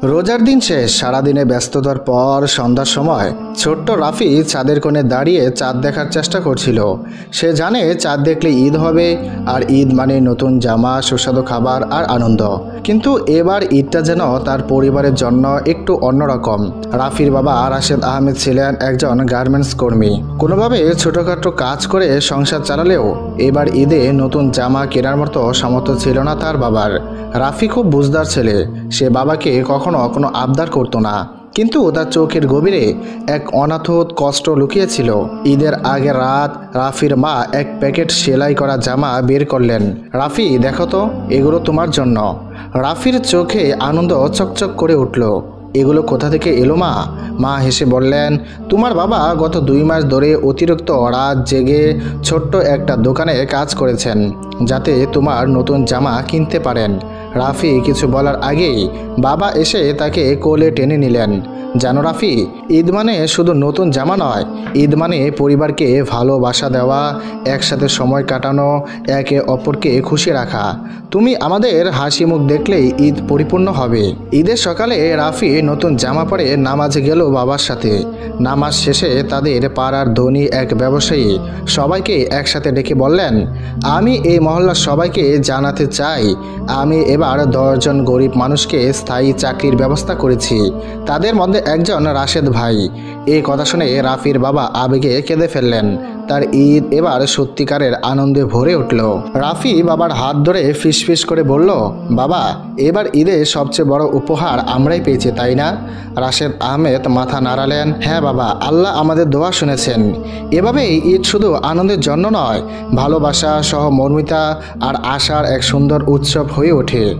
রোজার দিন শেষ, সারাদিনে ব্যস্ততার পর সন্ধ্যার সময় ছোট্ট রাফি চাঁদের কোণে দাঁড়িয়ে চাঁদ দেখার চেষ্টা করছিল। সে জানে চাঁদ দেখলে ঈদ হবে, আর ঈদ মানে নতুন জামা, সুস্বাদু খাবার আর আনন্দ। কিন্তু এবার ঈদটা যেন তার পরিবারের জন্য একটু অন্যরকম। রাফির বাবা রাশেদ আহমেদ ছিলেন একজন গার্মেন্টস কর্মী। কোনোভাবে ছোটোখাটো কাজ করে সংসার চালালেও এবার ঈদে নতুন জামা কেনার মতো সামর্থ্য ছিল না তার বাবার। রাফি খুব বুঝদার ছেলে, সে বাবাকে কখনো কোনো আবদার করতো না, কিন্তু তার চোখের গভীরে এক অনাথ কষ্ট লুকিয়েছিল। ঈদের আগের রাত রাফির মা এক প্যাকেট সেলাই করা জামা বের করলেন। রাফি, দেখো তো, এগুলো তোমার জন্য। রাফির চোখে আনন্দ চকচক করে উঠল। এগুলো কোথা থেকে এলো মা? মা হেসে বললেন, তোমার বাবা গত 2 মাস ধরে অতিরিক্ত রাত জেগে ছোট্ট একটা দোকানে কাজ করেছেন, যাতে তোমার নতুন জামা কিনতে পারেন। রাফি কিছু বলার আগেই বাবা এসে তাকে কোলে টেনে নিলেন। জানো রাফি, ঈদ মানে শুধু নতুন জামা নয়, ঈদ মানে পরিবারকে ভালোবাসা দেওয়া, একসাথে সময় কাটানো, একে অপরকে খুশি রাখা। তুমি আমাদের হাসি মুখ দেখলেই ঈদ পরিপূর্ণ হবে। ঈদের সকালে রাফি নতুন জামা পরে নামাজে গেল বাবার সাথে। নামাজ শেষে তাদের পাড়ার ধনী এক ব্যবসায়ী সবাইকে একসাথে ডেকে বললেন, আমি এই মহল্লার সবাইকে জানাতে চাই, আমি এবার 10 জন গরিব মানুষকে স্থায়ী চাকরির ব্যবস্থা করেছি। তাদের মধ্যে একজন রাশেদ ভাই। এই কথা শুনে রাফির বাবা আবেগে কেঁদে ফেললেন। তার ঈদ এবার সত্যিকারের আনন্দে ভরে উঠল। রাফি বাবার হাত ধরে ফিসফিস করে বলল, বাবা, এবার ঈদে সবচেয়ে বড় উপহার আমরাই পেয়েছি, তাই না? রাশেদ আহমেদ মাথা নাড়ালেন, হ্যাঁ বাবা, আল্লাহ আমাদের দোয়া শুনেছেন। এভাবেই ঈদ শুধু আনন্দের জন্য নয়, ভালোবাসা, সহমর্মিতা আর আশার এক সুন্দর উৎসব হয়ে ওঠে।